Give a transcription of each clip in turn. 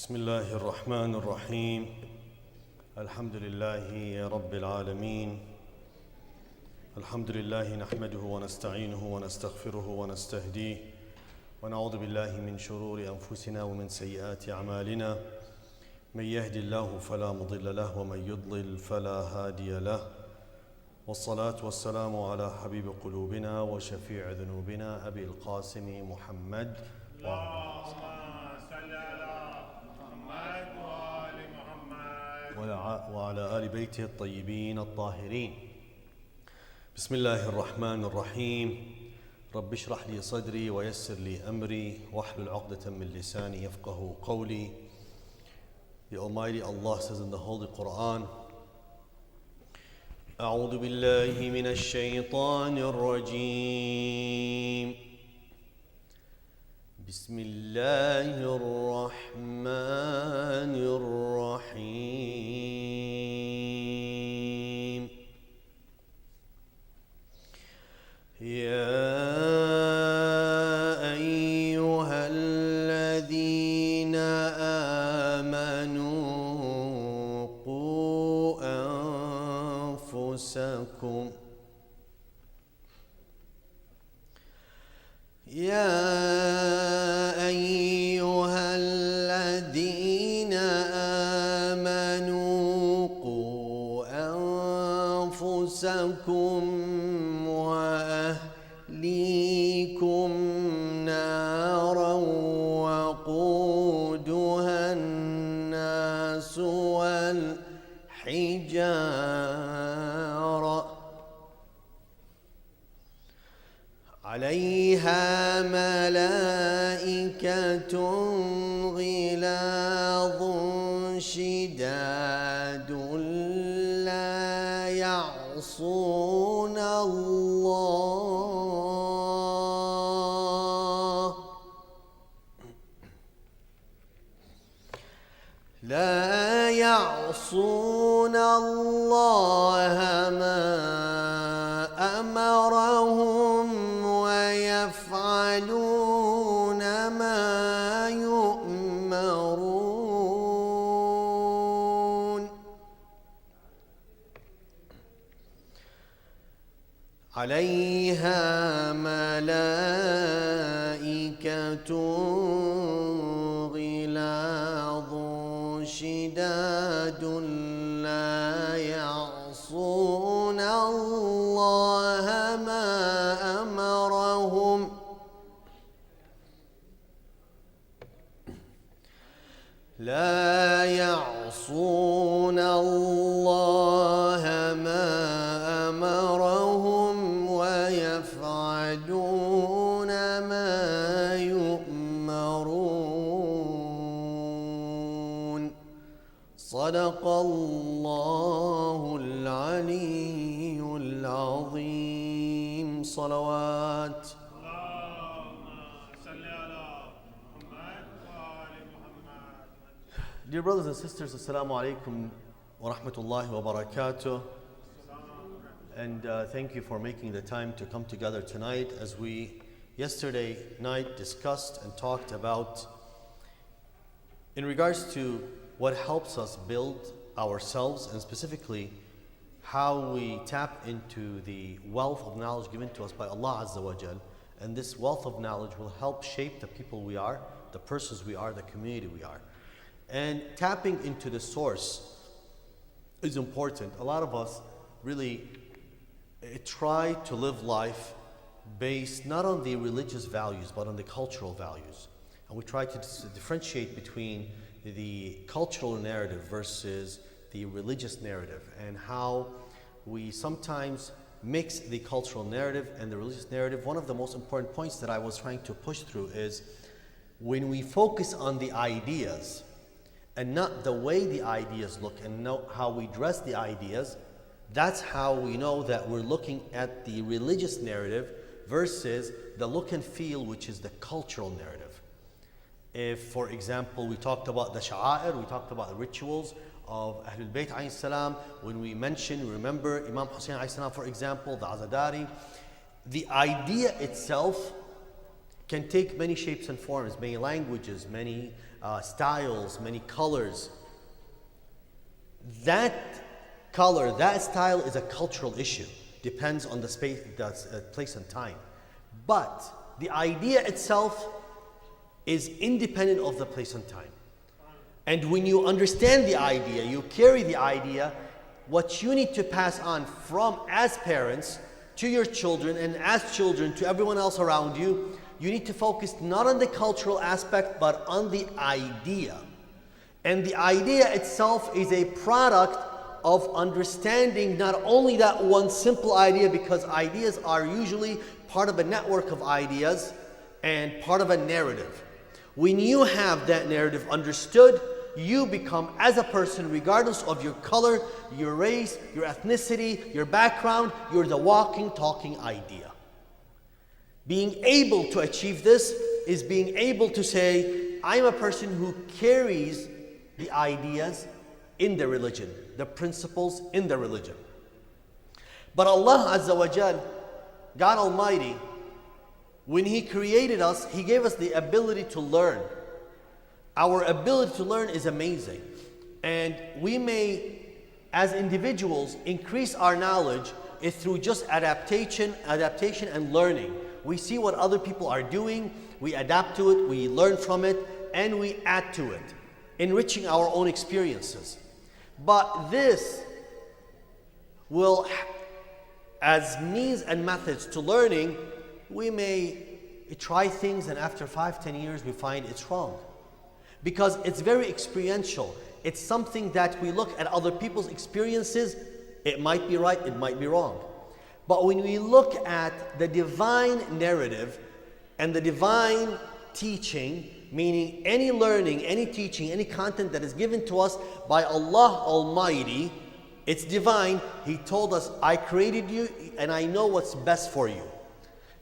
بسم الله الرحمن الرحيم. الحمد لله رب العالمين. الحمد لله نحمده ونستعينه ونستغفره ونستهديه ونعوذ بالله من شرور أنفسنا ومن سيئات أعمالنا. من يهد الله فلا مضل له ومن يضلل فلا هادي له، والصلاة والسلام على حبيب قلوبنا وشفيع ذنوبنا أبي القاسم محمد وعلى آل بيته الطيبين الطاهرين. بسم الله الرحمن الرحيم. رب اشرح لي صدري ويسر لي أمري واحلل عقدة من لساني يفقه قولي. The Almighty Allah says in the Holy Quran, أعوذ بالله من الشيطان الرجيم. بسم الله الرحمن الرحيم. يا أيها الذين آمنوا قوا أنفسكم وأهليكم نارا وقودها الناس والحجارة عليها ملائكة غلاظ شداد لا يعصون الله ما أمرهم ويفعلون ما يؤمرون. عليها ملائكة غلاظ شداد لا يعصون الله ما أمرهم ويفعلون ما يؤمرون. صدق الله العلي العظيم. صلوات. Dear brothers and sisters, Assalamu alaikum wa rahmatullahi wa barakatuh. And thank you for making the time to come together tonight as we yesterday night discussed and talked about in regards to what helps us build ourselves, and specifically how we tap into the wealth of knowledge given to us by Allah Azza wa Jal. And this wealth of knowledge will help shape the people we are, the persons we are, the community we are. And tapping into the source is important. A lot of us really try to live life based not on the religious values but on the cultural values. And we try to differentiate between the cultural narrative versus the religious narrative, and how we sometimes mix the cultural narrative and the religious narrative. One of the most important points that I was trying to push through is when we focus on the ideas and not the way the ideas look and know how we dress the ideas, that's how we know that we're looking at the religious narrative versus the look and feel, which is the cultural narrative. If, for example, we talked about the sha'air, we talked about the rituals of Ahlul Bayt alayhi salam, when we remember Imam Hussein alayhi salam, for example, the Azadari, the idea itself can take many shapes and forms, many languages, many styles, many colors. That color, that style is a cultural issue. Depends on the space, place and time. But the idea itself is independent of the place and time. And when you understand the idea, you carry the idea, what you need to pass on from as parents to your children and as children to everyone else around you, you need to focus not on the cultural aspect but on the idea. And the idea itself is a product of understanding not only that one simple idea, because ideas are usually part of a network of ideas and part of a narrative. When you have that narrative understood, you become, as a person, regardless of your color, your race, your ethnicity, your background, you're the walking, talking idea. Being able to achieve this is being able to say, I'm a person who carries the ideas in the religion, the principles in the religion. But Allah Azza wa Jal, God Almighty, when He created us, He gave us the ability to learn. Our ability to learn is amazing. And we may, as individuals, increase our knowledge through just adaptation and learning. We see what other people are doing, we adapt to it, we learn from it, and we add to it, enriching our own experiences. But this will, as means and methods to learning, we may try things and after 5-10 years we find it's wrong. Because it's very experiential. It's something that we look at other people's experiences, it might be right, it might be wrong. But when we look at the divine narrative and the divine teaching, meaning any learning, any teaching, any content that is given to us by Allah Almighty, it's divine. He told us, I created you and I know what's best for you.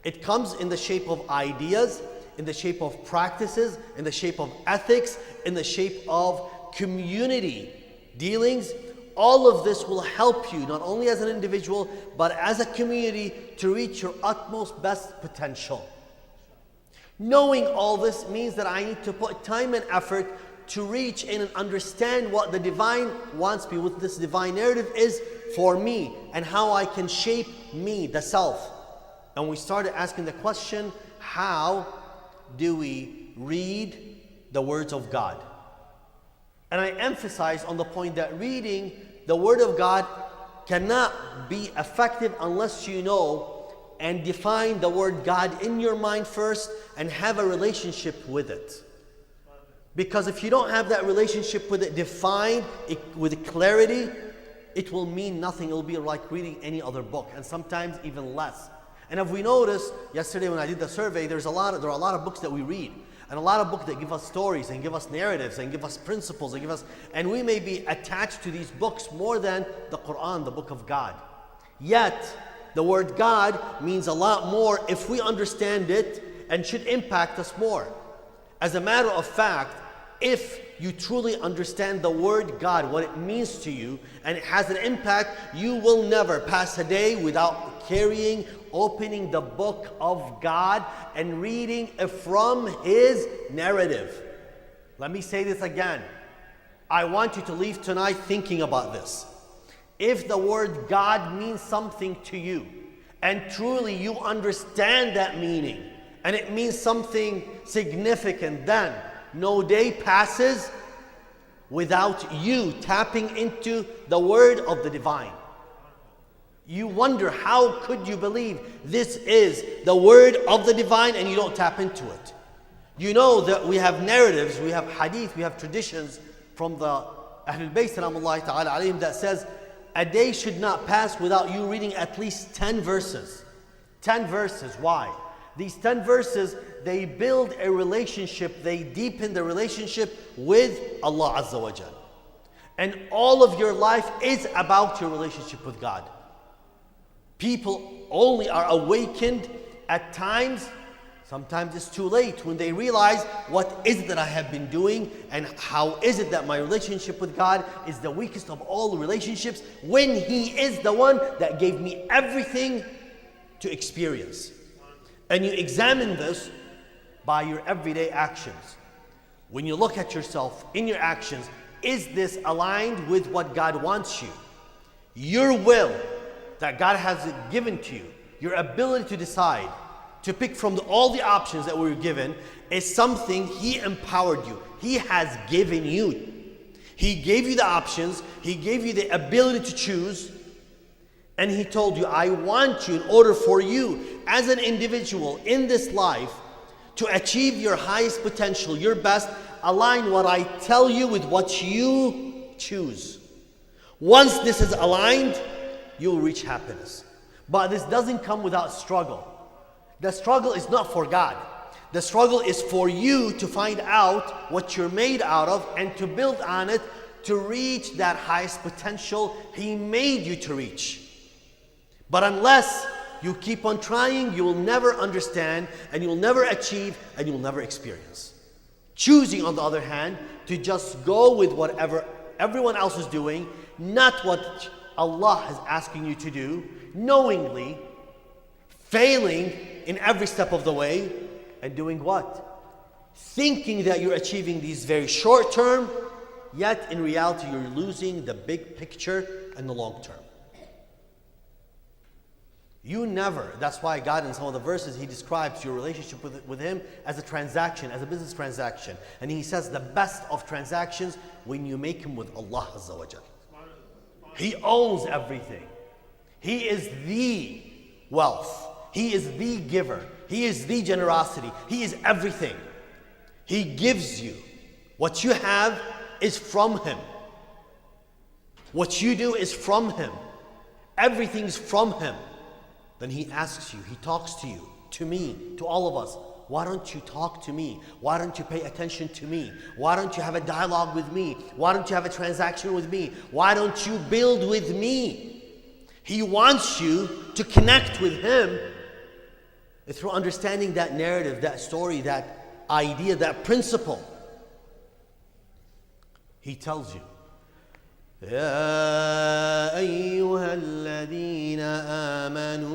It comes in the shape of ideas, in the shape of practices, in the shape of ethics, in the shape of community dealings. All of this will help you, not only as an individual, but as a community, to reach your utmost best potential. Knowing all this means that I need to put time and effort to reach in and understand what the divine wants me, what this divine narrative is for me, and how I can shape me, the self. And we started asking the question, how do we read the words of God? And I emphasize on the point that reading the Word of God cannot be effective unless you know and define the word God in your mind first and have a relationship with it. Because if you don't have that relationship with it defined with clarity, it will mean nothing. It will be like reading any other book, and sometimes even less. And if we noticed yesterday when I did the survey, there are a lot of books that we read. And a lot of books that give us stories and give us narratives and give us principles and we may be attached to these books more than the Quran, the book of God. Yet, the word God means a lot more if we understand it and should impact us more. As a matter of fact, if you truly understand the word God, what it means to you, and it has an impact, you will never pass a day without opening the book of God and reading from His narrative. Let me say this again. I want you to leave tonight thinking about this. If the word God means something to you, and truly you understand that meaning, and it means something significant, then no day passes without you tapping into the word of the divine. You wonder, how could you believe this is the word of the divine and you don't tap into it? You know that we have narratives, we have hadith, we have traditions from the Ahlul Bayt salamullahi ta'ala alayhim that says a day should not pass without you reading at least 10 verses. 10 verses. Why? These 10 verses, they build a relationship, they deepen the relationship with Allah Azza wa Jal. And all of your life is about your relationship with God. People only are awakened at times, sometimes it's too late, when they realize what is it that I have been doing and how is it that my relationship with God is the weakest of all relationships when He is the one that gave me everything to experience. And you examine this, by your everyday actions. When you look at yourself in your actions, is this aligned with what God wants you? Your will that God has given to you, your ability to decide, to pick from all the options that we were given, is something He empowered you. He has given you. He gave you the options. He gave you the ability to choose. And He told you, I want you, in order for you as an individual in this life to achieve your highest potential, your best, align what I tell you with what you choose. Once this is aligned, you will reach happiness. But this doesn't come without struggle. The struggle is not for God. The struggle is for you to find out what you're made out of and to build on it to reach that highest potential He made you to reach. But unless you keep on trying, you will never understand, and you will never achieve, and you will never experience. Choosing, on the other hand, to just go with whatever everyone else is doing, not what Allah is asking you to do, knowingly, failing in every step of the way, and doing what? Thinking that you're achieving these very short term, yet in reality you're losing the big picture and the long term. You never, that's why God in some of the verses He describes your relationship with Him as a transaction, as a business transaction. And He says the best of transactions when you make Him with Allah Azza wa Jal. He owns everything. He is the wealth. He is the giver. He is the generosity. He is everything. He gives you. What you have is from Him. What you do is from Him. Everything's from Him. Then He asks you, He talks to you, to me, to all of us. Why don't you talk to me? Why don't you pay attention to me? Why don't you have a dialogue with me? Why don't you have a transaction with me? Why don't you build with me? He wants you to connect with Him through understanding that narrative, that story, that idea, that principle. He tells you, يا أيها الذين آمنوا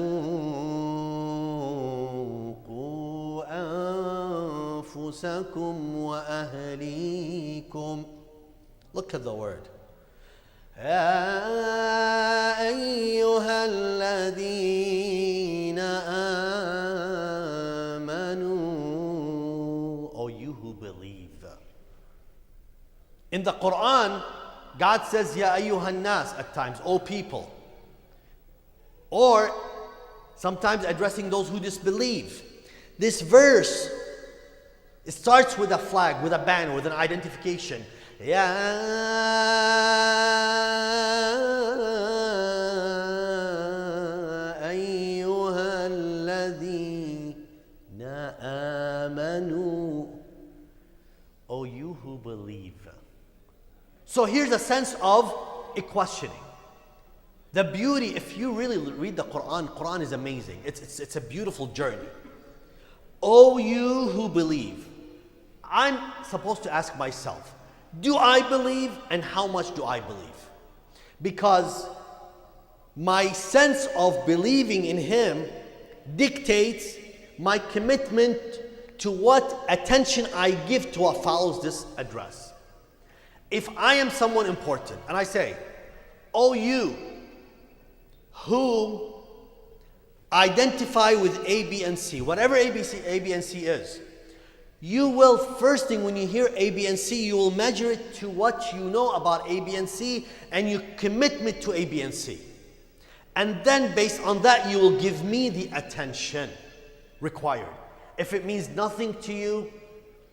قوا أنفسكم وأهليكم. Look at the word. يا أيها الذين آمنوا. Oh, you who believe. In the Quran, God says, Ya ayyuhan nas at times, O people. Or sometimes addressing those who disbelieve. This verse, it starts with a flag, with a banner, with an identification. Ya ayyuhan ladhina amanu. O you who believe. So here's a sense of a questioning. The beauty, if you really read the Quran is amazing. It's a beautiful journey. Oh, you who believe. I'm supposed to ask myself, do I believe, and how much do I believe? Because my sense of believing in Him dictates my commitment to what attention I give to what follows this address. If I am someone important and I say, oh, you who identify with A, B, and C, whatever A, B, and C is, you will, first thing when you hear A, B, and C, you will measure it to what you know about A, B, and C, and your commitment to A, B, and C. And then based on that, you will give me the attention required. If it means nothing to you,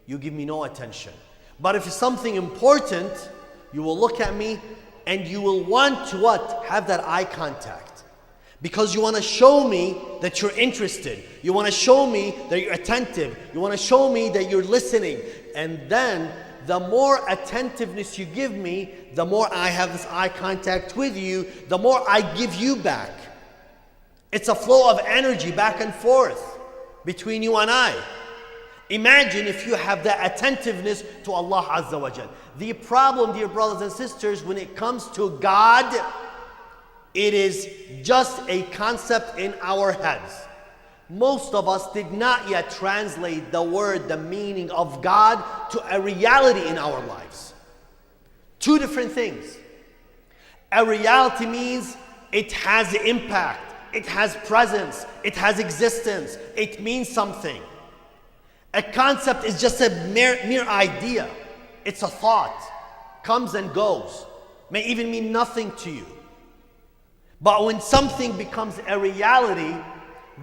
you give me no attention. But if it's something important, you will look at me and you will want to what? Have that eye contact. Because you want to show me that you're interested. You want to show me that you're attentive. You want to show me that you're listening. And then the more attentiveness you give me, the more I have this eye contact with you, the more I give you back. It's a flow of energy back and forth between you and I. Imagine if you have that attentiveness to Allah Azza wa Jal. The problem, dear brothers and sisters, when it comes to God, it is just a concept in our heads. Most of us did not yet translate the word, the meaning of God to a reality in our lives. Two different things. A reality means it has impact, it has presence, it has existence, it means something. A concept is just a mere idea. It's a thought, comes and goes, may even mean nothing to you. But when something becomes a reality,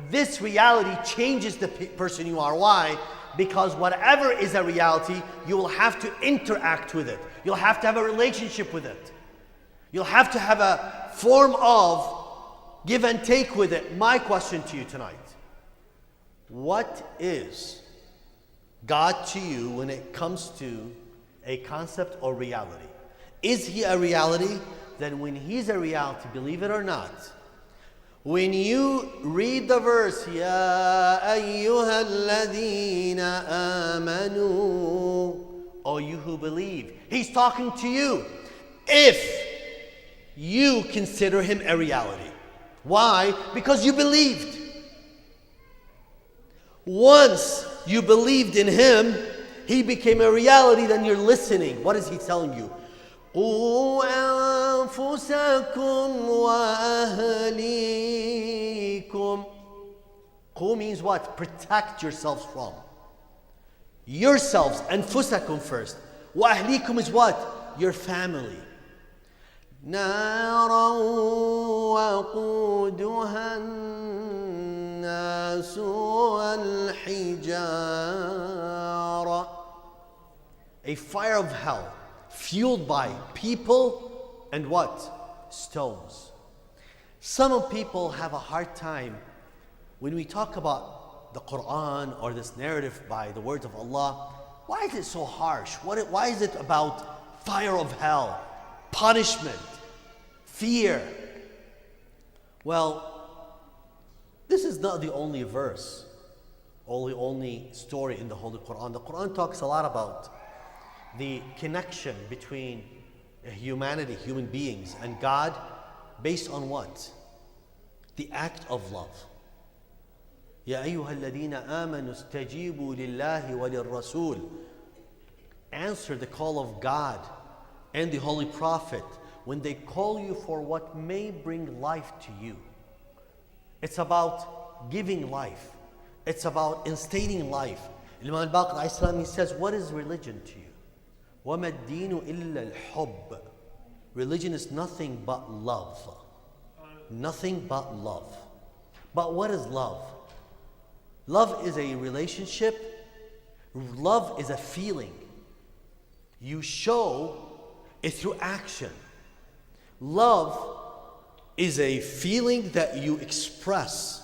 this reality changes the person you are. Why? Because whatever is a reality, you will have to interact with it. You'll have to have a relationship with it. You'll have to have a form of give and take with it. My question to you tonight: what is God to you when it comes to a concept or reality? Is He a reality? Then when He's a reality, believe it or not, when you read the verse, Ya ayyuha alladhina amanu, O you who believe, He's talking to you. If you consider Him a reality. Why? Because you believed. Once you believed in Him, He became a reality, then you're listening. What is He telling you? قُوا أَنفُسَكُمْ وَأَهْلِيكُمْ. قُوا means what? Protect yourselves from. Yourselves, أنفسكم first. وَأَهْلِيكُم is what? Your family. نَارًا وَقُودُهَا النَّاسُ وَالْحِجَارَةُ. A fire of hell, fueled by people and what? Stones. Some people have a hard time when we talk about the Quran or this narrative by the words of Allah. Why is it so harsh? Why is it about fire of hell, punishment, fear? Well, this is not the only verse, only story in the Holy Quran. The Quran talks a lot about the connection between humanity, human beings, and God based on what? The act of love. يا أيها الذين آمنوا استجيبوا لله وللرسول. Answer the call of God and the Holy Prophet when they call you for what may bring life to you. It's about giving life. It's about instating life. Imam al-Baqir alayhi salam, he says, what is religion to you? وَمَا الدِّينُ إِلَّا الْحُبِّ. Religion is nothing but love. Nothing but love. But what is love? Love is a relationship. Love is a feeling. You show it through action. Love is a feeling that you express.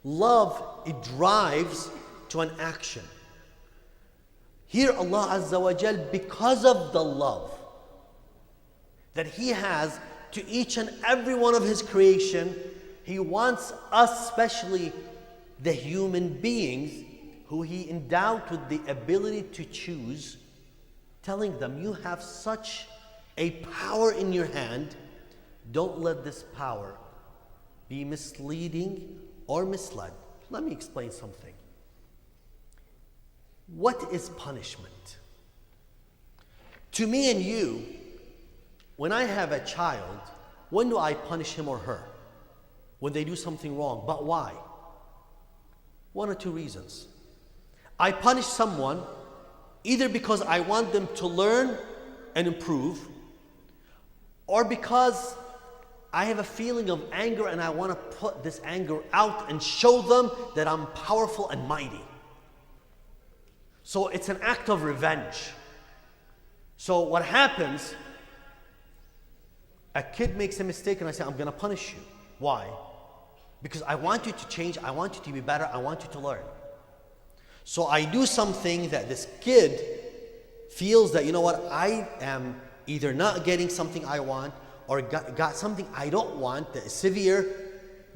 Love, it drives to an action. Here Allah Azza wa Jal, because of the love that He has to each and every one of His creation, He wants us, especially the human beings who He endowed with the ability to choose, telling them, you have such a power in your hand. Don't let this power be misleading or misled. Let me explain something. What is punishment? To me and you, when I have a child, when do I punish him or her? When they do something wrong. But why? One or two reasons. I punish someone either because I want them to learn and improve, or because I have a feeling of anger and I want to put this anger out and show them that I'm powerful and mighty. So it's an act of revenge. So what happens, a kid makes a mistake and I say, I'm going to punish you. Why? Because I want you to change, I want you to be better, I want you to learn. So I do something that this kid feels that, you know what, I am either not getting something I want or got something I don't want that is severe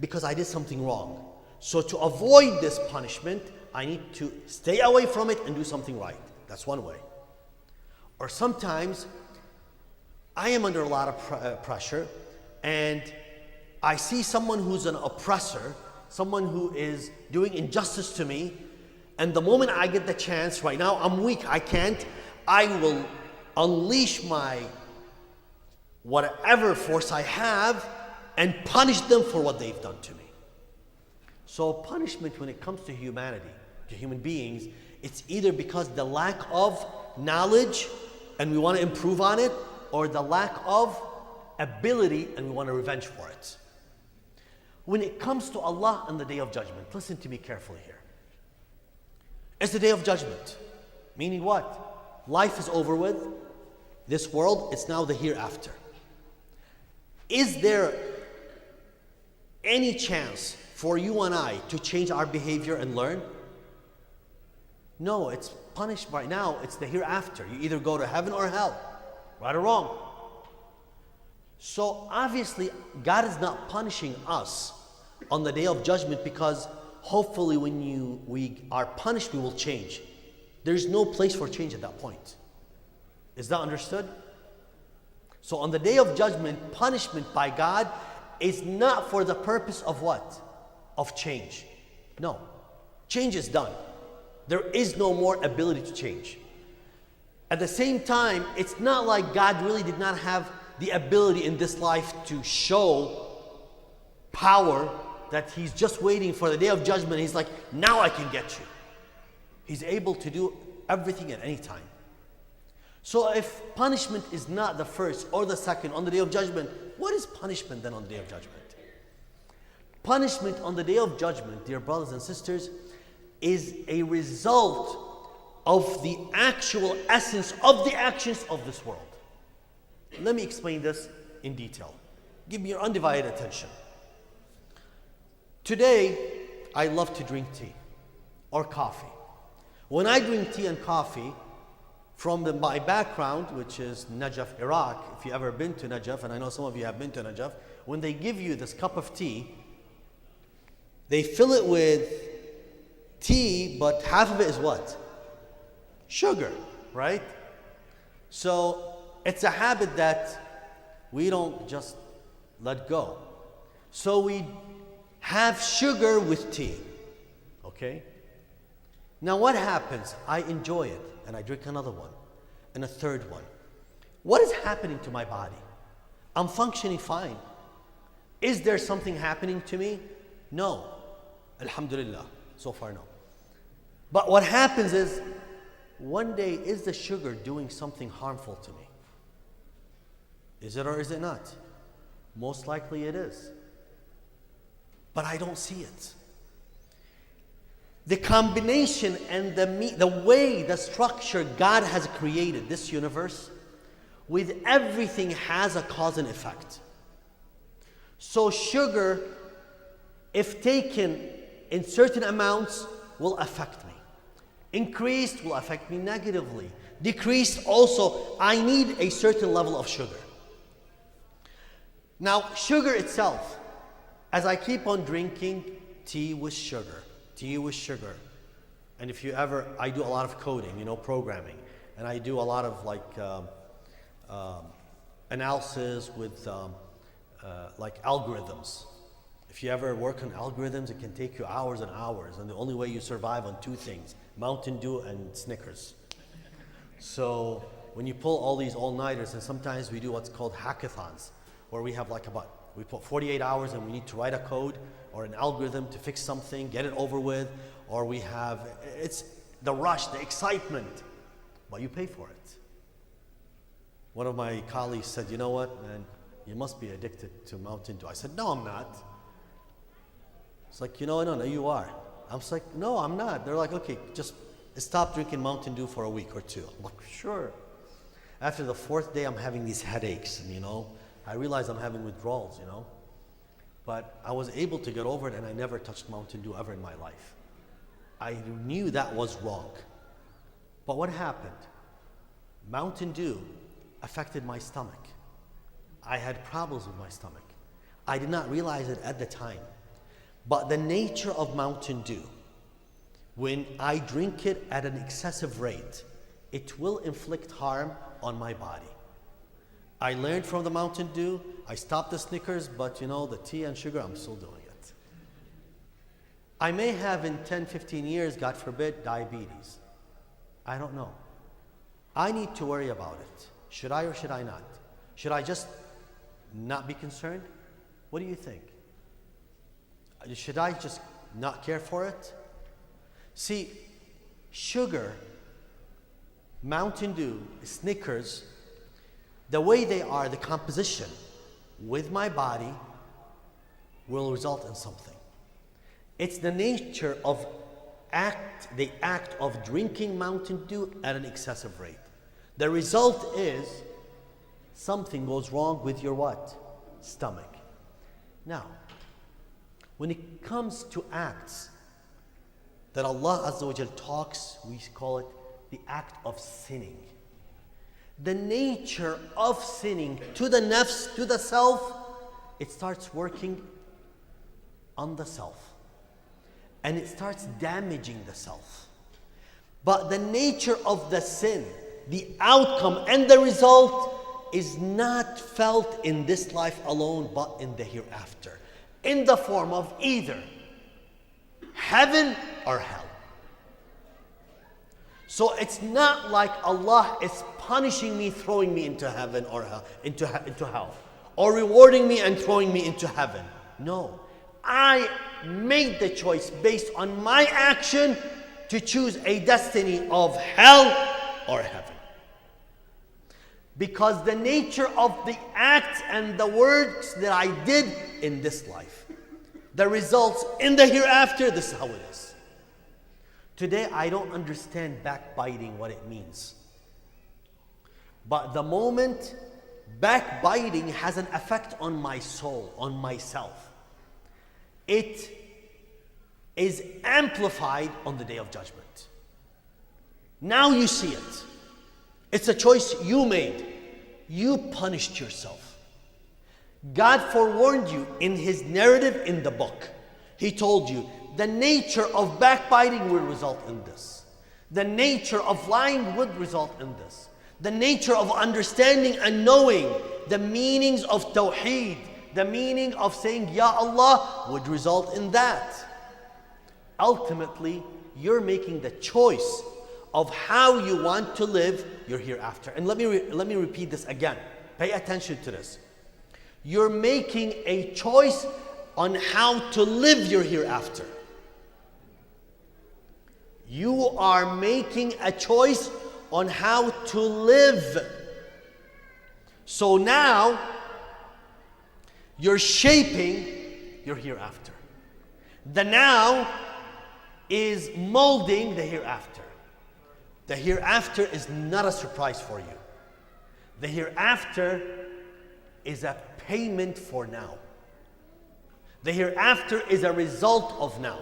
because I did something wrong. So to avoid this punishment, I need to stay away from it and do something right. That's one way. Or sometimes I am under a lot of pressure and I see someone who's an oppressor, someone who is doing injustice to me, and the moment I get the chance, right now I'm weak, I can't, I will unleash my whatever force I have and punish them for what they've done to me. So punishment when it comes to humanity, to human beings, it's either because the lack of knowledge and we want to improve on it, or the lack of ability and we want to revenge for it. When it comes to Allah on the Day of Judgment, listen to me carefully here. It's the Day of Judgment. Meaning what? Life is over with. This world, it's now the hereafter. Is there any chance for you and I to change our behavior and learn? No, it's punished right now. It's the hereafter. You either go to heaven or hell. Right or wrong. So obviously, God is not punishing us on the Day of Judgment because hopefully when we are punished, we will change. There's no place for change at that point. Is that understood? So on the Day of Judgment, punishment by God is not for the purpose of what? Of change. No. Change is done. There is no more ability to change. At the same time, it's not like God really did not have the ability in this life to show power, that He's just waiting for the Day of Judgment. He's like, now I can get you. He's able to do everything at any time. So if punishment is not the first or the second on the Day of Judgment, what is punishment then on the Day of Judgment? Punishment on the Day of Judgment, dear brothers and sisters, is a result of the actual essence of the actions of this world. Let me explain this in detail. Give me your undivided attention. Today, I love to drink tea or coffee. When I drink tea and coffee, from my background, which is Najaf, Iraq, if you've ever been to Najaf, and I know some of you have been to Najaf, when they give you this cup of tea, they fill it with tea, but half of it is what? Sugar, right? So it's a habit that we don't just let go. So we have sugar with tea, okay? Now what happens? I enjoy it, and I drink another one, and a third one. What is happening to my body? I'm functioning fine. Is there something happening to me? No. Alhamdulillah. So far, no. But what happens is, one day, is the sugar doing something harmful to me? Is it or is it not? Most likely it is. But I don't see it. The combination and the way, the structure God has created this universe, with everything has a cause and effect. So sugar, if taken in certain amounts, will affect me. Increased will affect me negatively. Decreased also, I need a certain level of sugar. Now, sugar itself, as I keep on drinking tea with sugar, and if you ever, I do a lot of coding, programming, and I do a lot of analysis with like algorithms. If you ever work on algorithms, it can take you hours and hours, and the only way you survive on two things, Mountain Dew and Snickers. So when you pull all these all-nighters, and sometimes we do what's called hackathons, where we have we put 48 hours and we need to write a code or an algorithm to fix something, get it over with, or it's the rush, the excitement, but you pay for it. One of my colleagues said, you know what, man, you must be addicted to Mountain Dew. I said, no, I'm not. It's like, no, you are. I was like, no, I'm not. They're like, okay, just stop drinking Mountain Dew for a week or two. I'm like, sure. After the fourth day, I'm having these headaches, and I realize I'm having withdrawals, But I was able to get over it, and I never touched Mountain Dew ever in my life. I knew that was wrong. But what happened? Mountain Dew affected my stomach. I had problems with my stomach. I did not realize it at the time. But the nature of Mountain Dew, when I drink it at an excessive rate, it will inflict harm on my body. I learned from the Mountain Dew. I stopped the Snickers, but the tea and sugar, I'm still doing it. I may have in 10, 15 years, God forbid, diabetes. I don't know. I need to worry about it. Should I or should I not? Should I just not be concerned? What do you think? Should I just not care for it? See, sugar, Mountain Dew, Snickers, the way they are, the composition with my body will result in something. It's the nature of the act of drinking Mountain Dew at an excessive rate. The result is something goes wrong with your what? Stomach. Now, when it comes to acts that Allah Azza wa Jal talks, we call it the act of sinning. The nature of sinning to the nafs, to the self, it starts working on the self. And it starts damaging the self. But the nature of the sin, the outcome and the result is not felt in this life alone, but in the hereafter. In the form of either heaven or hell. So it's not like Allah is punishing me, throwing me into heaven or hell, into hell, or rewarding me and throwing me into heaven. No, I made the choice based on my action to choose a destiny of hell or heaven. Because the nature of the acts and the works that I did in this life, the results in the hereafter, this is how it is. Today, I don't understand backbiting, what it means. But the moment backbiting has an effect on my soul, on myself, it is amplified on the Day of Judgment. Now you see it. It's a choice you made. You punished yourself. God forewarned you in His narrative in the book. He told you, the nature of backbiting will result in this. The nature of lying would result in this. The nature of understanding and knowing the meanings of Tawheed, the meaning of saying, Ya Allah, would result in that. Ultimately, you're making the choice of how you want to live your hereafter. And let me repeat this again. Pay attention to this. You're making a choice on how to live your hereafter. You are making a choice on how to live. So now, you're shaping your hereafter. The now is molding the hereafter. The hereafter is not a surprise for you. The hereafter is a payment for now. The hereafter is a result of now.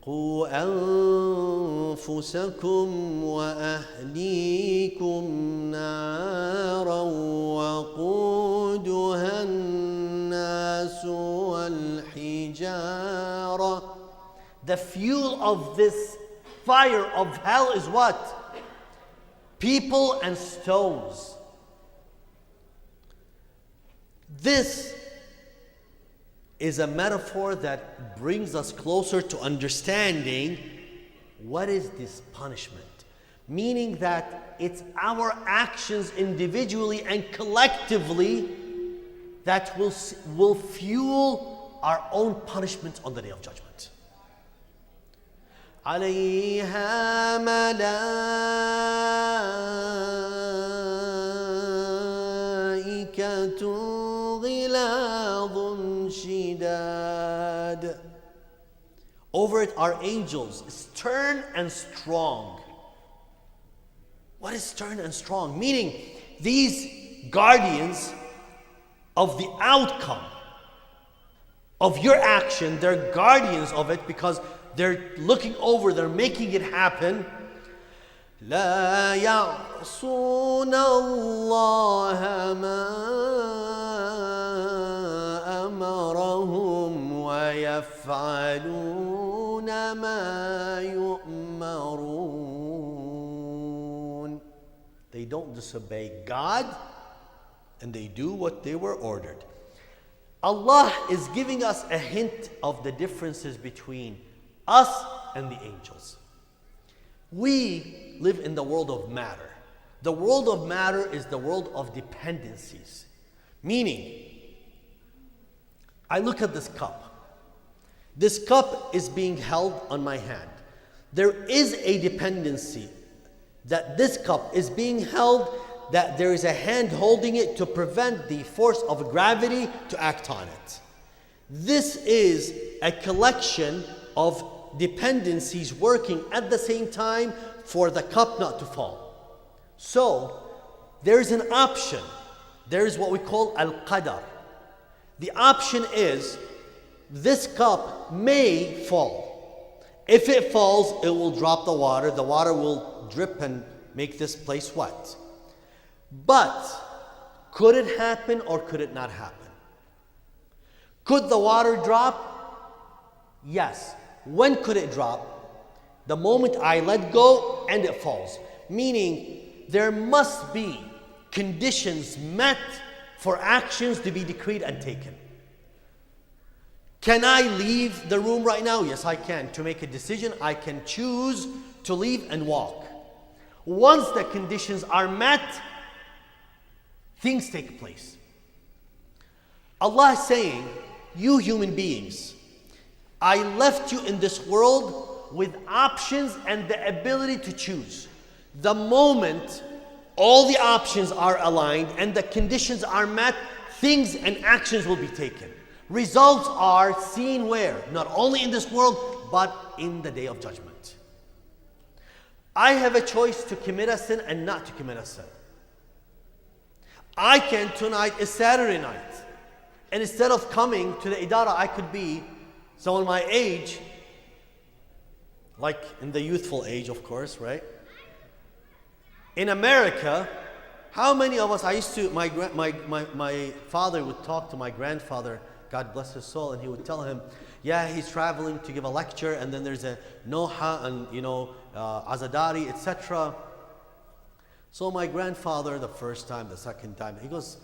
قُوا أَنفُسَكُمْ وَأَهْلِيكُمْ نَارًا وَقُودُهَا النَّاسُ وَالْحِجَارَةُ. The fuel of this fire of hell is what? People and stones. This is a metaphor that brings us closer to understanding what is this punishment. Meaning that it's our actions individually and collectively that will fuel our own punishment on the Day of Judgment. عليها ملائكة غلاظ شداد. Over it are angels, stern and strong. What is stern and strong? Meaning, these guardians of the outcome of your action, they're guardians of it because they're looking over, they're making it happen. لا يعصون الله ما أمرهم ويفعلون ما يؤمرون. They don't disobey God and they do what they were ordered. Allah is giving us a hint of the differences between us and the angels. We live in the world of matter. The world of matter is the world of dependencies. Meaning, I look at this cup. This cup is being held on my hand. There is a dependency that this cup is being held, that there is a hand holding it to prevent the force of gravity to act on it. This is a collection of dependencies working at the same time for the cup not to fall. So, there is an option. There is what we call al-qadar. The option is, this cup may fall. If it falls, it will drop the water. The water will drip and make this place wet. But could it happen or could it not happen? Could the water drop? Yes. When could it drop? The moment I let go and it falls. Meaning there must be conditions met for actions to be decreed and taken. Can I leave the room right now? Yes, I can. To make a decision, I can choose to leave and walk. Once the conditions are met, things take place. Allah is saying, you human beings, I left you in this world with options and the ability to choose. The moment all the options are aligned and the conditions are met, things and actions will be taken. Results are seen where? Not only in this world, but in the day of judgment. I have a choice to commit a sin and not to commit a sin. Tonight is Saturday night. And instead of coming to the idara, I could be someone my age, like in the youthful age, of course, right? In America, how many of us, my father would talk to my grandfather, God bless his soul, and he would tell him, yeah, he's traveling to give a lecture, and then there's a Noha and, Azadari, etc. So my grandfather, the first time, the second time, he goes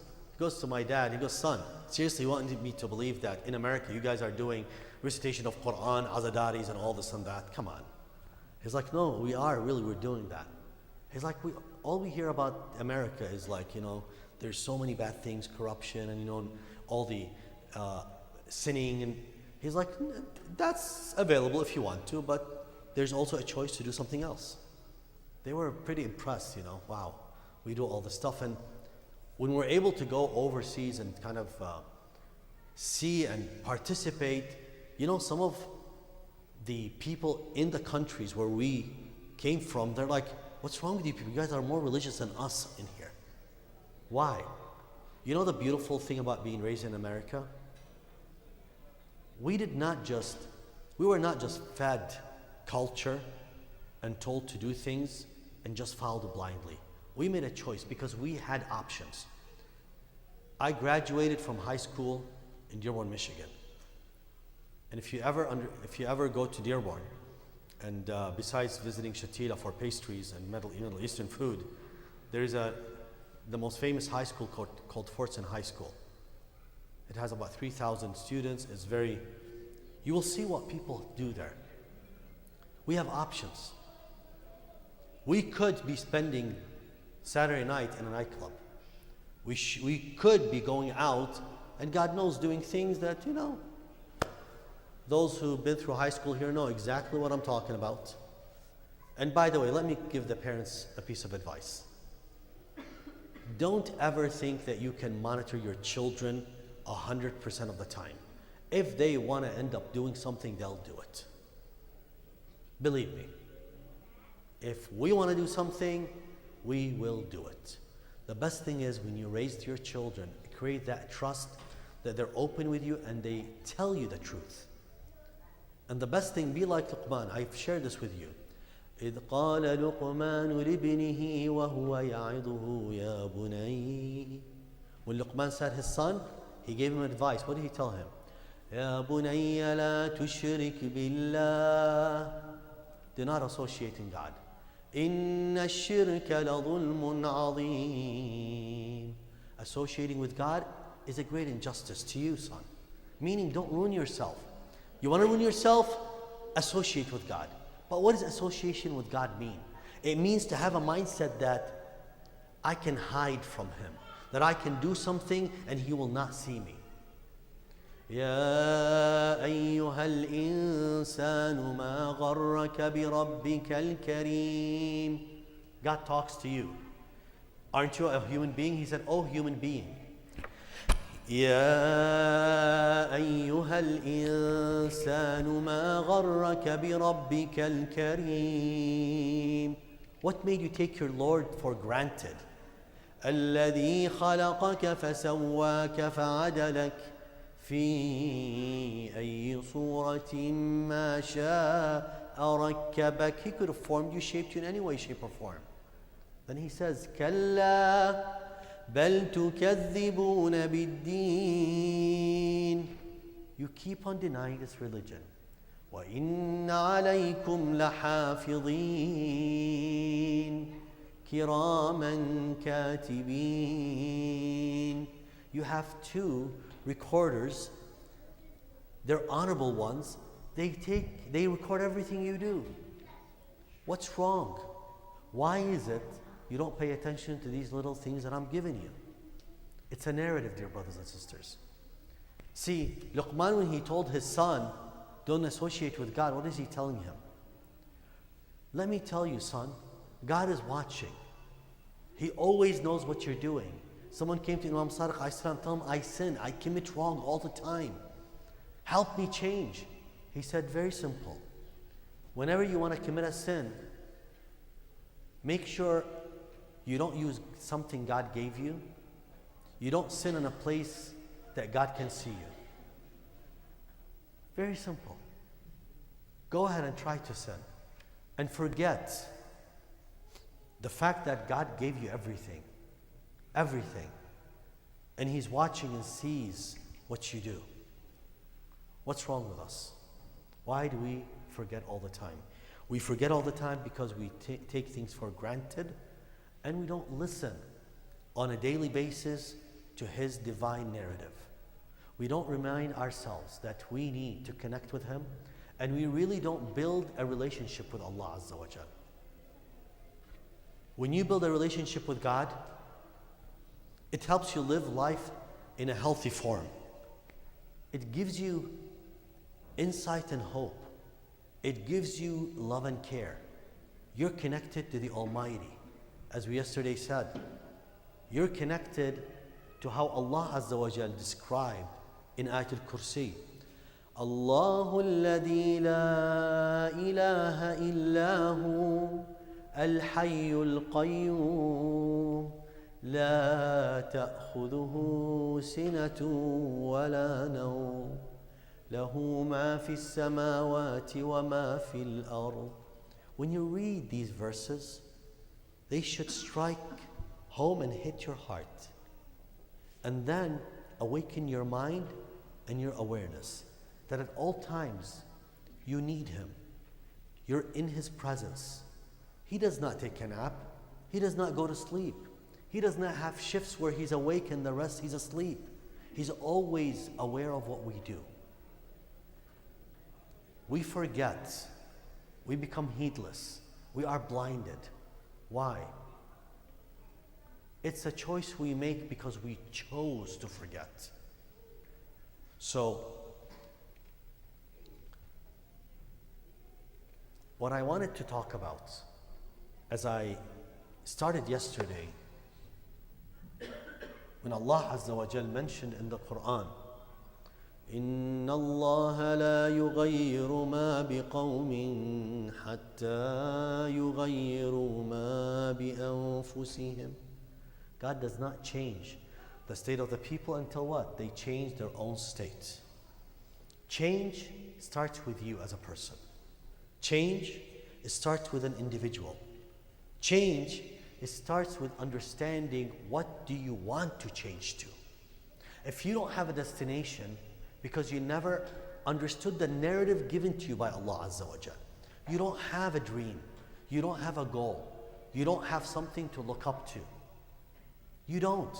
to my dad, he goes, son, seriously, you want me to believe that in America you guys are doing recitation of Quran, Azadaris, and all this and that? Come on. He's like, no, we're doing that. He's like, all we hear about America is like, there's so many bad things, corruption, and all the sinning, and he's like, that's available if you want to, but there's also a choice to do something else. They were pretty impressed, wow, we do all this stuff. And when we're able to go overseas and kind of see and participate, some of the people in the countries where we came from, they're like, what's wrong with you people? You guys are more religious than us in here. Why? You know the beautiful thing about being raised in America? We were not just fed culture and told to do things and just followed blindly. We made a choice because we had options. I graduated from high school in Dearborn, Michigan. And if you ever go to Dearborn, and besides visiting Shatila for pastries and Middle Eastern food, there is the most famous high school called Fortson High School. It has about 3,000 students. You will see what people do there. We have options. We could be spending Saturday night in a nightclub. We could be going out, and God knows, doing things that, those who've been through high school here know exactly what I'm talking about. And by the way, let me give the parents a piece of advice. Don't ever think that you can monitor your children 100% of the time. If they want to end up doing something, they'll do it. Believe me. If we want to do something, we will do it. The best thing is when you raise your children, create that trust that they're open with you and they tell you the truth. And the best thing, be like Luqman. I've shared this with you. إذ قال لقمان لابنه وهو يعظه يا بني. When Luqman said his son, he gave him advice. What did he tell him? يا بني لا تشرك بالله. Do not associate in God. إن الشرك لظلم عظيم. Associating with God is a great injustice to you, son. Meaning, don't ruin yourself. You want to ruin yourself? Associate with God. But what does association with God mean? It means to have a mindset that I can hide from Him, that I can do something and He will not see me. يا أيها الإنسان ما غرك بربك الكريم. God talks to you. Aren't you a human being? He said, oh human being. يا أيها الإنسان ما غرك بربك الكريم. What made you take your Lord for granted? الذي خلقك فسواك فعدلك في أي صورة ما شاء ركبك. He could have formed you, shaped you in any way, shape or form. Then he says, كلا بل تكذبون بالدين. You keep on denying this religion. وإن عليكم لحافظين كراما كاتبين. You have two recorders. They're honorable ones. They record everything you do. What's wrong? Why is it you don't pay attention to these little things that I'm giving you? It's a narrative, dear brothers and sisters. See, Luqman, when he told his son, don't associate with God, what is he telling him? Let me tell you, son, God is watching. He always knows what you're doing. Someone came to Imam Sadiq, told him, I sin, I commit wrong all the time. Help me change. He said, very simple. Whenever you want to commit a sin, make sure you don't use something God gave you. You don't sin in a place that God can see you. Very simple. Go ahead and try to sin. And forget the fact that God gave you everything. Everything. And He's watching and sees what you do. What's wrong with us? Why do we forget all the time? We forget all the time because we take things for granted and we don't listen on a daily basis to His divine narrative. We don't remind ourselves that we need to connect with Him, and we really don't build a relationship with Allah Azza wa Jal. When you build a relationship with God, it helps you live life in a healthy form. It gives you insight and hope. It gives you love and care. You're connected to the Almighty. As we yesterday said, you're connected to how Allah Azza wa Jal described in Ayatul Kursi. Allahu alladhi la ilaha illahu al-hayyul qayyum la ta'khudhuhu sinatun wa la nawm lahu ma fi as-samawati wa ma fi al-ard. When you read these verses, they should strike home and hit your heart, and then awaken your mind and your awareness that at all times you need Him. You're in His presence. He does not take a nap. He does not go to sleep. He does not have shifts where He's awake and the rest He's asleep. He's always aware of what we do. We forget. We become heedless. We are blinded. Why? It's a choice we make because we chose to forget. So, what I wanted to talk about, as I started yesterday, when Allah Azza wa Jal mentioned in the Quran, إن الله لا يغير ما بقوم حتى يغيروا ما بأنفسهم. God does not change the state of the people until what? They change their own state. Change starts with you as a person. Change, it starts with an individual. Change, it starts with understanding what do you want to change to. If you don't have a destination because you never understood the narrative given to you by Allah Azza wa Jal, you don't have a dream, you don't have a goal, you don't have something to look up to. You don't.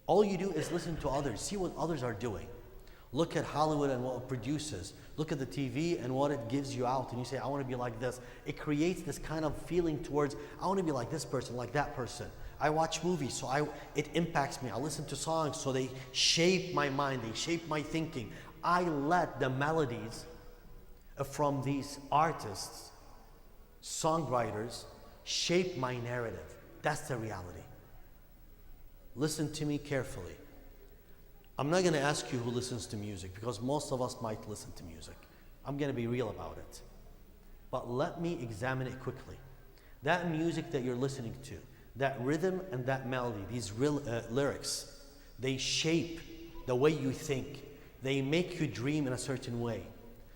All you do is listen to others, see what others are doing. Look at Hollywood and what it produces. Look at the TV and what it gives you out. And you say, I want to be like this. It creates this kind of feeling towards, I want to be like this person, like that person. I watch movies, so it impacts me. I listen to songs, so they shape my mind. They shape my thinking. I let the melodies from these artists, songwriters, shape my narrative. That's the reality. Listen to me carefully. I'm not going to ask you who listens to music, because most of us might listen to music. I'm going to be real about it. But let me examine it quickly. That music that you're listening to, that rhythm and that melody, these lyrics, they shape the way you think. They make you dream in a certain way.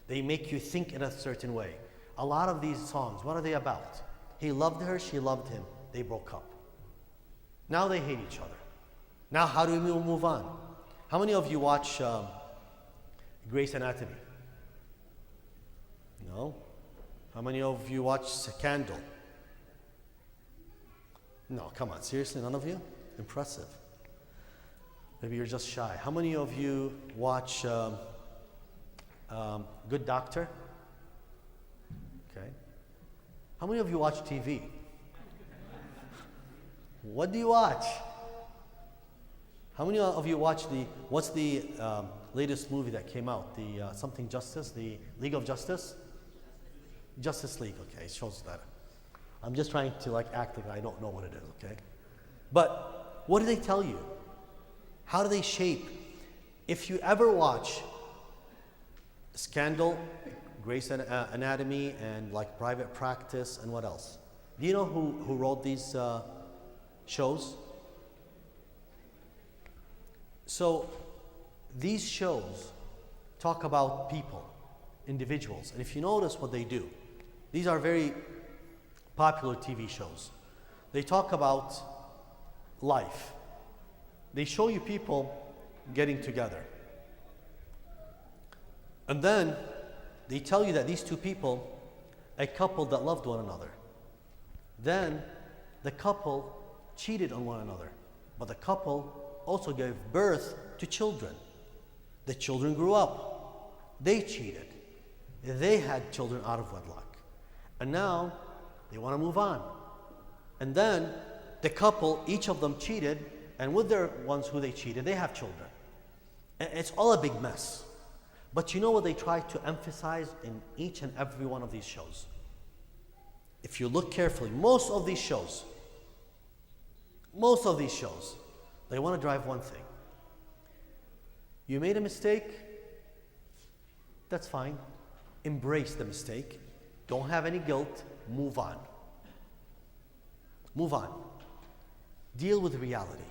They make you think in a certain way. A lot of these songs, what are they about? He loved her, she loved him. They broke up. Now they hate each other. Now how do we move on? How many of you watch Grey's Anatomy? No? How many of you watch Scandal? No, come on, seriously, none of you? Impressive. Maybe you're just shy. How many of you watch Good Doctor? Okay. How many of you watch TV? What do you watch? How many of you watch what's the latest movie that came out? The something Justice, the League of Justice? Justice League, okay, it shows that. I'm just trying to act like I don't know what it is, okay? But what do they tell you? How do they shape? If you ever watch Scandal, Grey's Anatomy, and Private Practice, and what else? Do you know who wrote these shows? So these shows talk about people, individuals, and if you notice what they do, these are very popular TV shows. They talk about life. They show you people getting together. And then they tell you that these two people, a couple that loved one another. Then the couple cheated on one another, but the couple also gave birth to children. The children grew up. They cheated. They had children out of wedlock. And now they want to move on. And then the couple, each of them cheated, and with their ones who they cheated, they have children. And it's all a big mess. But you know what they try to emphasize in each and every one of these shows? If you look carefully, most of these shows, they want to drive one thing. You made a mistake, that's fine. Embrace the mistake. Don't have any guilt. Move on. Move on. Deal with reality.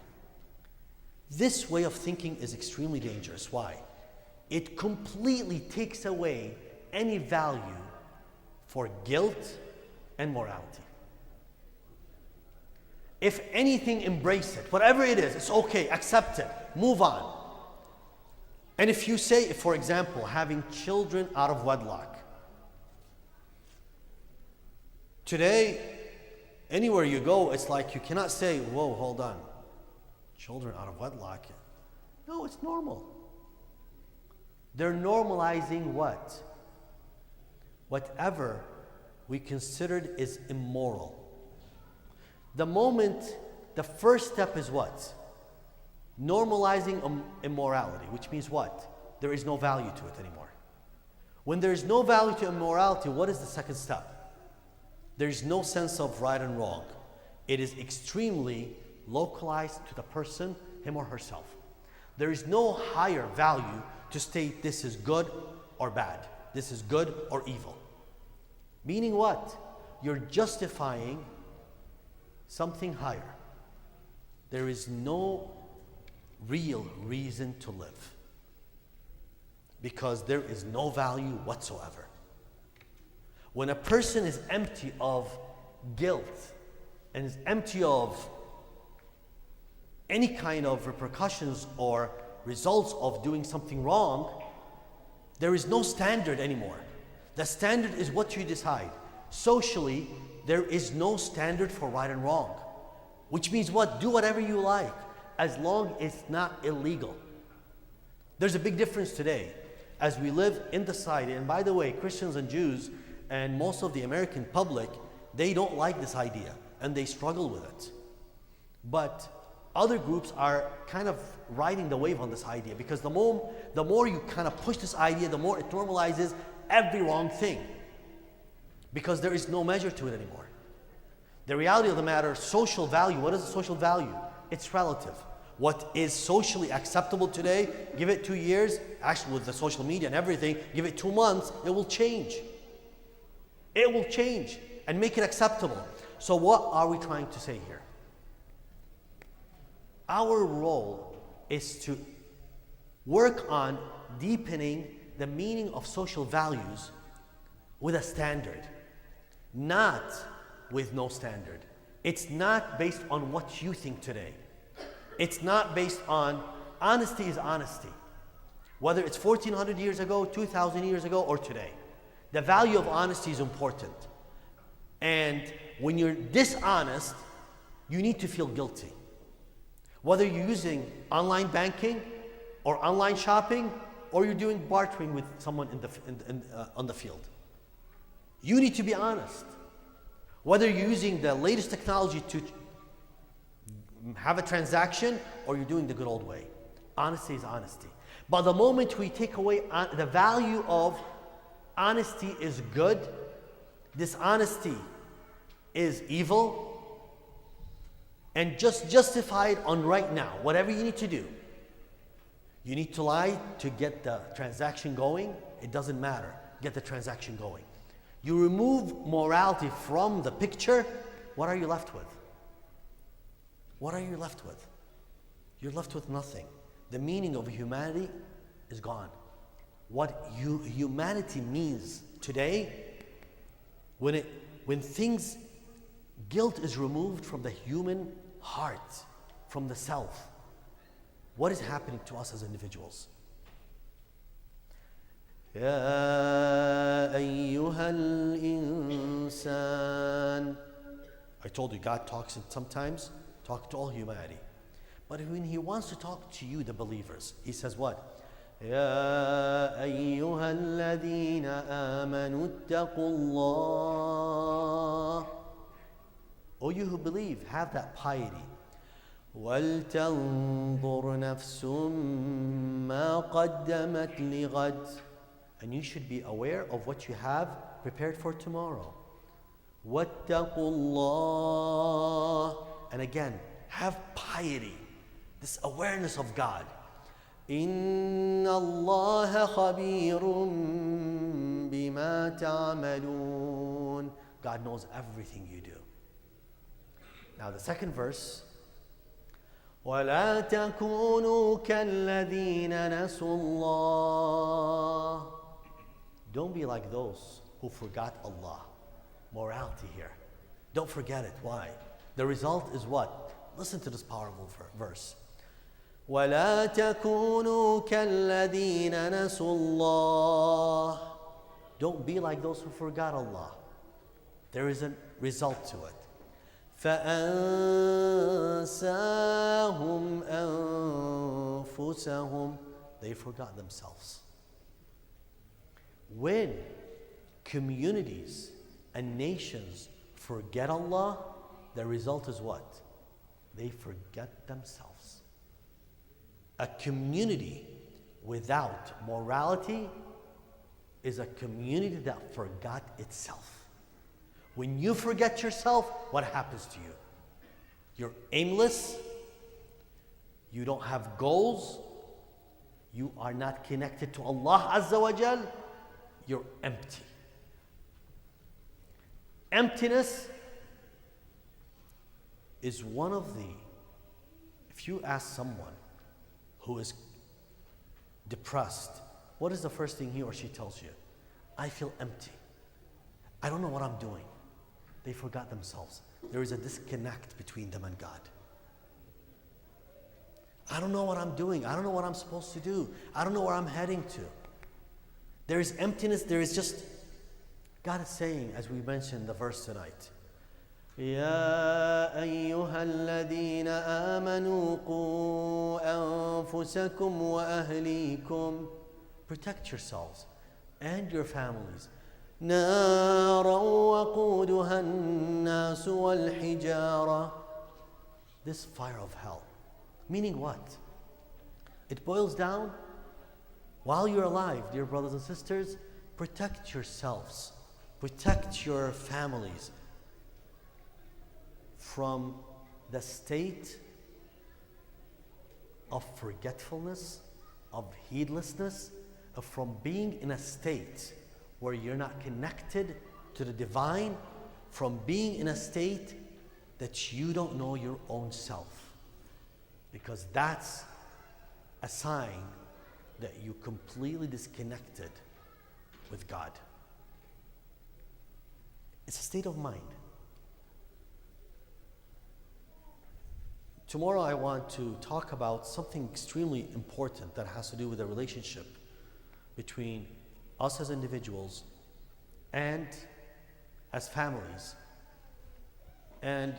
This way of thinking is extremely dangerous. Why? It completely takes away any value for guilt and morality. If anything, embrace it. Whatever it is, it's okay. Accept it. Move on. And if you say, for example, having children out of wedlock. Today, anywhere you go, it's like you cannot say, whoa, hold on. Children out of wedlock. No, it's normal. They're normalizing what? Whatever we considered is immoral. The first step is what? Normalizing immorality, which means what? There is no value to it anymore. When there is no value to immorality, what is the second step? There is no sense of right and wrong. It is extremely localized to the person, him or herself. There is no higher value to state this is good or bad, this is good or evil. Meaning what? You're justifying something higher. There is no real reason to live because there is no value whatsoever. When a person is empty of guilt and is empty of any kind of repercussions or results of doing something wrong, there is no standard anymore. The standard is what you decide. Socially, there is no standard for right and wrong. Which means what? Do whatever you like. as long as it's not illegal. There's a big difference today as we live in the society. And by the way, Christians and Jews and most of the American public, they don't like this idea and they struggle with it. But other groups are kind of riding the wave on this idea, because the more you kind of push this idea, the more it normalizes every wrong thing, because there is no measure to it anymore. The reality of the matter, social value, what is a social value? It's relative. What is socially acceptable today, give it 2 years, actually with the social media and everything, give it 2 months, it will change. It will change and make it acceptable. So what are we trying to say here? Our role is to work on deepening the meaning of social values with a standard, not with no standard. It's not based on what you think today. It's not based on, honesty is honesty. Whether it's 1400 years ago, 2000 years ago, or today. The value of honesty is important. And when you're dishonest, you need to feel guilty. Whether you're using online banking or online shopping, or you're doing bartering with someone on the field. You need to be honest. Whether you're using the latest technology to have a transaction, or you're doing the good old way. Honesty is honesty. But the moment we take away the value of honesty is good, dishonesty is evil, and just justified on right now, whatever you need to do. You need to lie to get the transaction going, it doesn't matter. Get the transaction going. You remove morality from the picture, what are you left with? What are you left with? You're left with nothing. The meaning of humanity is gone. What humanity means today, when guilt is removed from the human heart, from the self, what is happening to us as individuals? يا أيها الإنسان. I told you God talks sometimes, talk to all humanity. But when He wants to talk to you, the believers, He says what? يا أيها الذين آمنوا اتقوا الله. O you who believe, have that piety. وَلْتَنْظُرْ نَفْسٌ مَا قَدَّمَتْ لِغَدٍ. And you should be aware of what you have prepared for tomorrow. وَاتَّقُوا اللَّهِ. And again, have piety, this awareness of God. إِنَّ اللَّهَ خَبِيرٌ بِمَا تَعْمَلُونَ. God knows everything you do. Now the second verse, وَلَا تَكُونُوا كَالَّذِينَ نَسُوا اللَّهَ. Don't be like those who forgot Allah. Morality here. Don't forget it. Why? The result is what? Listen to this powerful verse. وَلَا تَكُونُوا كَالَّذِينَ نَسُوا اللَّهَ. Don't be like those who forgot Allah. There is a result to it. فَأَنْسَاهُمْ أَنفُسَهُمْ. They forgot themselves. When communities and nations forget Allah, the result is what? They forget themselves. A community without morality is a community that forgot itself. When you forget yourself, what happens to you? You're aimless. You don't have goals. You are not connected to Allah Azza wa Jal. You're empty. Emptiness is one of the, if you ask someone who is depressed, what is the first thing he or she tells you? I feel empty. I don't know what I'm doing. They forgot themselves. There is a disconnect between them and God. I don't know what I'm doing. I don't know what I'm supposed to do. I don't know where I'm heading to. There is emptiness. There is just, God is saying, as we mentioned in the verse tonight, يا أيها الذين آمنوا قوا أنفسكم وأهليكم. Protect yourselves and your families. نارا وقودها الناس والحجارة. This fire of hell. Meaning what? It boils down, while you're alive, dear brothers and sisters, protect yourselves, protect your families from the state of forgetfulness, of heedlessness, from being in a state where you're not connected to the divine, from being in a state that you don't know your own self. Because that's a sign that you completely disconnected with God. It's a state of mind. Tomorrow I want to talk about something extremely important that has to do with the relationship between us as individuals and as families, and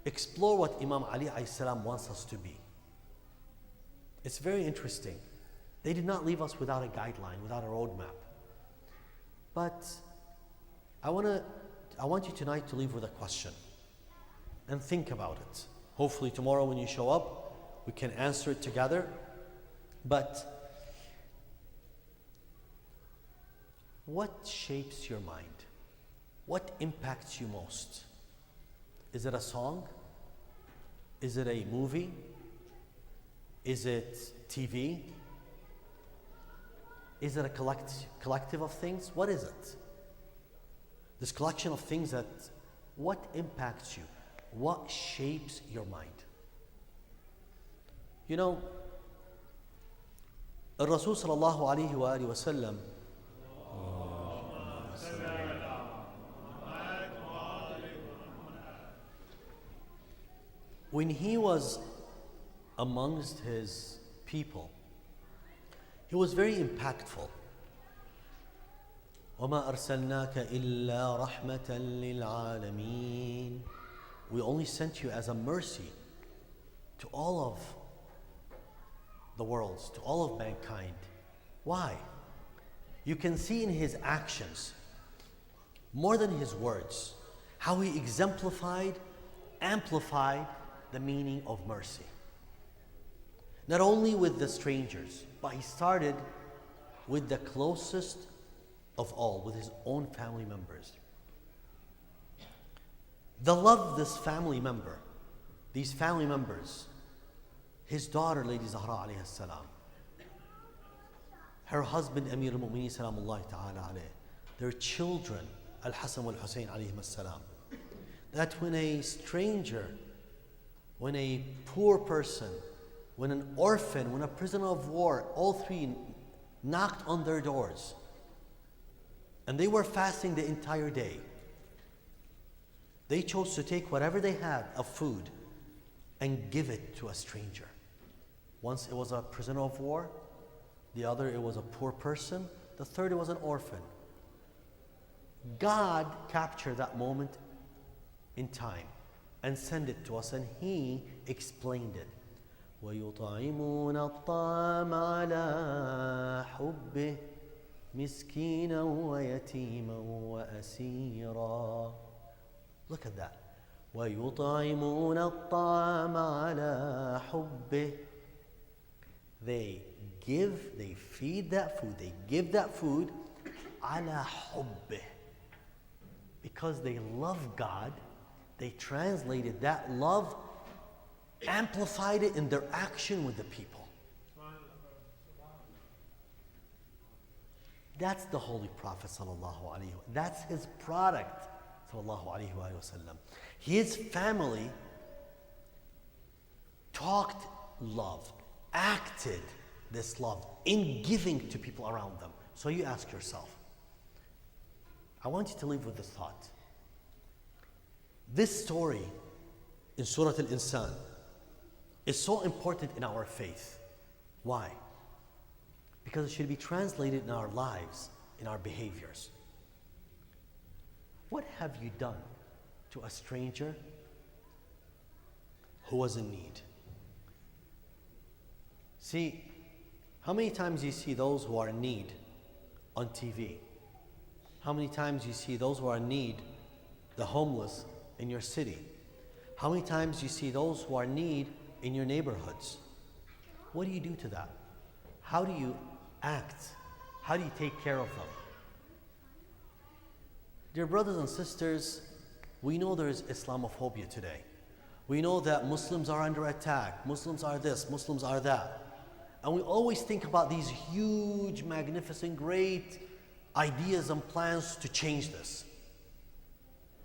explore what Imam Ali alayhi salam wants us to be. It's very interesting. They did not leave us without a guideline, without a roadmap. But I want you tonight to leave with a question and think about it. Hopefully tomorrow when you show up, we can answer it together. But what shapes your mind? What impacts you most? Is it a song? Is it a movie? Is it TV? Is it a collective of things? What is it? This collection of things what impacts you? What shapes your mind? You know, Rasul sallallahu alayhi wa alihi wa sallam, when he was amongst his people, he was very impactful. وَمَا أَرْسَلْنَاكَ إِلَّا رَحْمَةً لِلْعَالَمِينَ. We only sent you as a mercy to all of the worlds, to all of mankind. Why? You can see in his actions, more than his words, how he exemplified, amplified the meaning of mercy. Not only with the strangers, but he started with the closest of all, with his own family members. The love of this family member, these family members, his daughter, Lady Zahra alayhi salam, her husband, Amir al-Mu'mineen salamullahi ta'ala alayh, their children, Al-Hasan wal-Hussein alayhim salam, that when a stranger, when a poor person, when an orphan, when a prisoner of war, all three knocked on their doors, and they were fasting the entire day, they chose to take whatever they had of food and give it to a stranger. Once it was a prisoner of war, the other it was a poor person, the third it was an orphan. God captured that moment in time and sent it to us, and He explained it. وَيُطْعِمُونَ الطَّعَامَ عَلَى حُبِّهِ مِسْكِينًا وَيَتِيمًا وَأَسِيرًا. Look at that. وَيُطْعِمُونَ الطَّعَامَ عَلَى حُبِّهِ. They feed that food, they give that food عَلَى حُبِّهِ. Because they love God, they translated that love, amplified it in their action with the people. That's the Holy Prophet sallallahu alaihi wasallam. That's his product sallallahu alaihi wasallam. His family talked love, acted this love in giving to people around them. So you ask yourself, I want you to leave with this thought. This story in Surah Al-Insan is so important in our faith. Why? Because it should be translated in our lives, in our behaviors. What have you done to a stranger who was in need. See, how many times you see those who are in need on TV? How many times you see those who are in need, the homeless in your city? How many times you see those who are in need in your neighborhoods? What do you do to that? How do you act? How do you take care of them? Dear brothers and sisters, we know there is Islamophobia today. We know that Muslims are under attack. Muslims are this, Muslims are that. And we always think about these huge, magnificent, great ideas and plans to change this.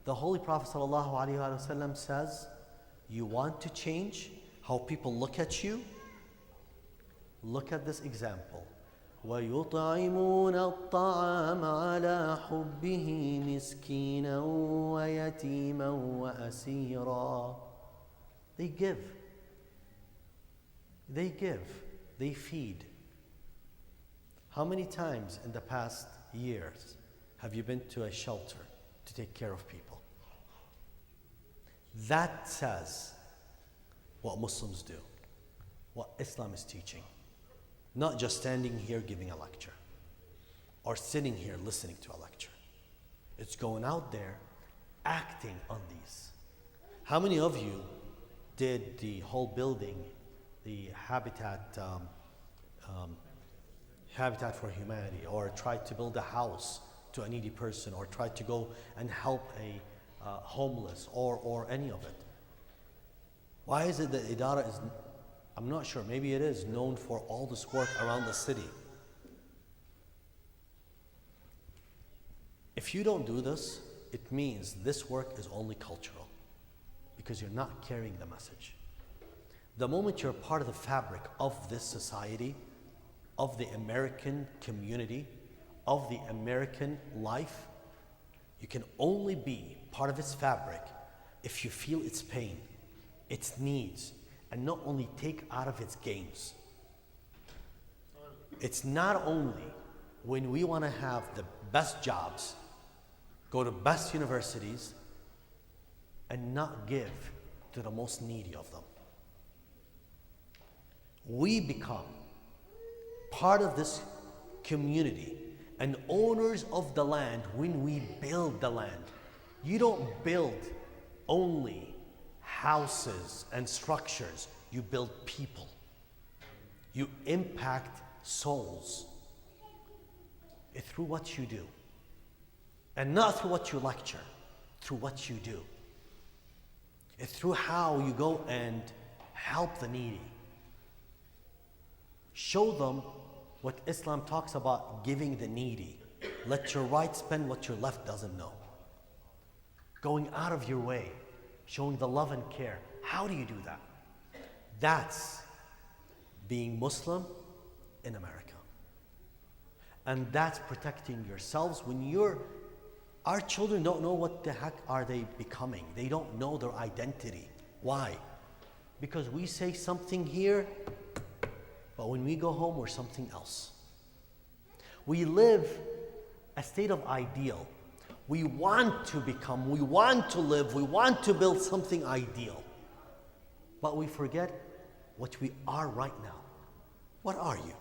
The Holy Prophet ﷺ says, you want to change how people look at you? Look at this example. وَيُطْعِمُونَ الطَّعَامَ عَلَى حُبِّهِ مِسْكِينًا وَيَتِيمًا وَأَسِيرًا. They give. They give. They feed. How many times in the past years have you been to a shelter to take care of people? That says what Muslims do, what Islam is teaching. Not just standing here giving a lecture or sitting here listening to a lecture. It's going out there, acting on these. How many of you did the whole building, the Habitat for Humanity, or tried to build a house to a needy person, or tried to go and help a homeless, or any of it? Why is it that Idara is, I'm not sure, maybe it is known for all this work around the city? If you don't do this, it means this work is only cultural, because you're not carrying the message. The moment you're part of the fabric of this society, of the American community, of the American life, you can only be part of its fabric if you feel its pain, its needs, and not only take out of its gains. It's not only when we want to have the best jobs, go to best universities, and not give to the most needy of them. We become part of this community and owners of the land when we build the land. You don't build only houses and structures, you build people. You impact souls through what you do. And not through what you lecture, through what you do. It's through how you go and help the needy. Show them what Islam talks about, giving the needy. Let your right spend what your left doesn't know. Going out of your way, showing the love and care. How do you do that? That's being Muslim in America. And that's protecting yourselves when our children don't know what the heck are they becoming. They don't know their identity. Why? Because we say something here, but when we go home, we're something else. We live a state of ideal. We want to become, we want to live, we want to build something ideal. But we forget what we are right now. What are you?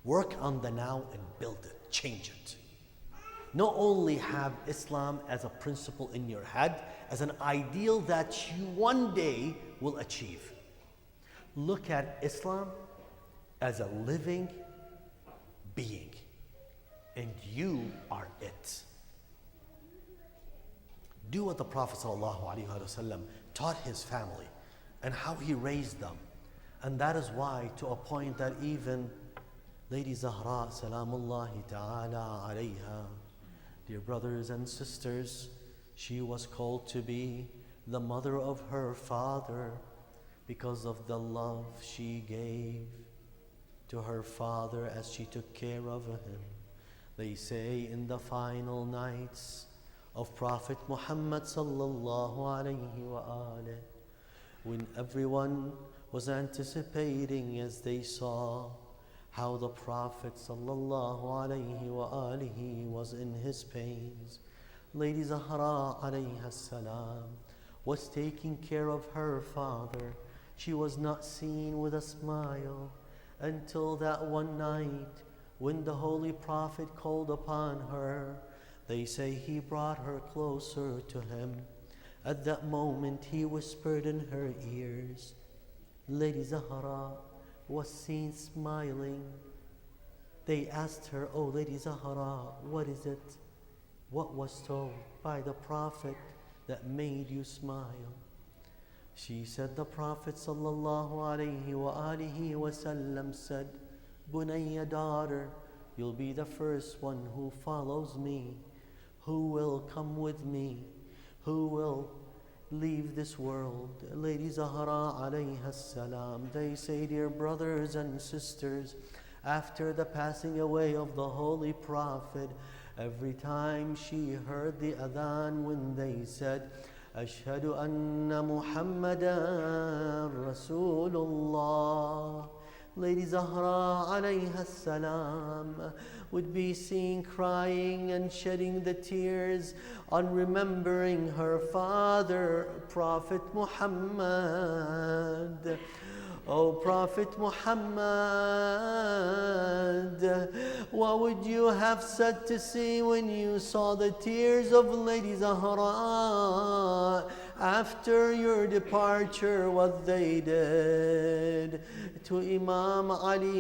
Work on the now and build it, change it. Not only have Islam as a principle in your head, as an ideal that you one day will achieve. Look at Islam as a living being, and you are it. Do what the Prophet ﷺ taught his family and how he raised them. And that is why, to a point that even Lady Zahra, Salamullahi ta'ala alayha, dear brothers and sisters, she was called to be the mother of her father because of the love she gave to her father as she took care of him. They say in the final nights of Prophet Muhammad sallallahu alayhi wa alih, when everyone was anticipating as they saw how the Prophet sallallahu alayhi wa alihi was in his pains, Lady Zahra alayha salam was taking care of her father. She was not seen with a smile until that one night when the Holy Prophet called upon her. They say he brought her closer to him. At that moment he whispered in her ears. Lady Zahra was seen smiling. They asked her, "Oh, Lady Zahra, what is it? What was told by the Prophet that made you smile?" She said, "The Prophet sallallahu alaihi wasallam said, Bunayya, daughter, you'll be the first one who follows me, who will come with me, who will leave this world." Lady Zahra alayha salam, they say, dear brothers and sisters, after the passing away of the Holy Prophet, every time she heard the adhan when they said, "Ashhadu anna Muhammadan Rasulullah," Lady Zahra alayha salam would be seen crying and shedding the tears on remembering her father, Prophet Muhammad. "Oh, Prophet Muhammad, what would you have said to see when you saw the tears of Lady Zahra after your departure, what they did to Imam Ali,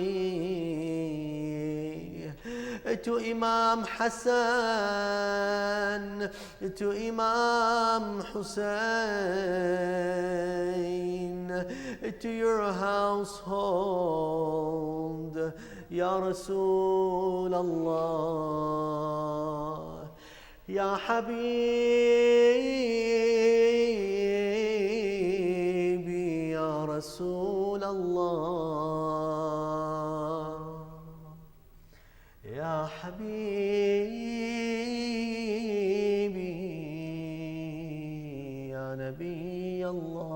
to Imam Hassan, to Imam Hussein, to your household, Ya Rasul Allah, Ya Habibi, Ya Rasul Allah, Ya Habibi, Ya Nabi Allah."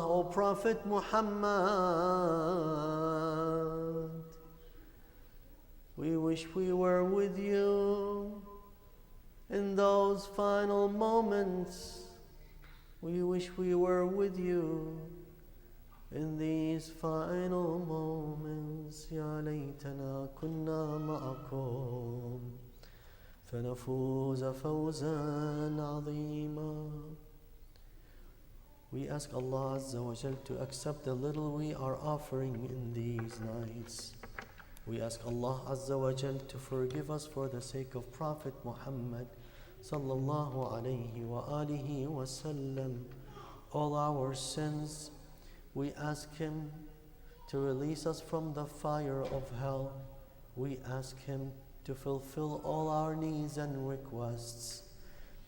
Oh Prophet Muhammad, we wish we were with you in those final moments. We wish we were with you in these final moments. Ya laytana kunna ma'akum فنفوز فوزا عظيما. We ask Allah Azza wa Jal to accept the little we are offering in these nights. We ask Allah Azza wa Jal to forgive us for the sake of Prophet Muhammad sallallahu alayhi wa alihi wa sallam all our sins. We ask Him to release us from the fire of hell. We ask Him to fulfill all our needs and requests.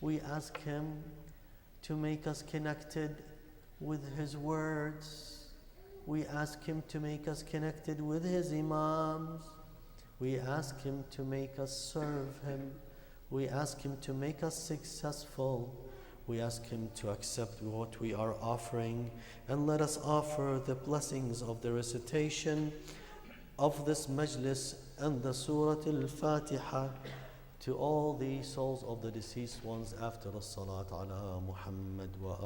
We ask Him to make us connected with His words. We ask Him to make us connected with His Imams. We ask Him to make us serve Him. We ask Him to make us successful. We ask Him to accept what we are offering and let us offer the blessings of the recitation of this majlis and the Surah Al-Fatiha to all the souls of the deceased ones after the Salat ala Muhammad wa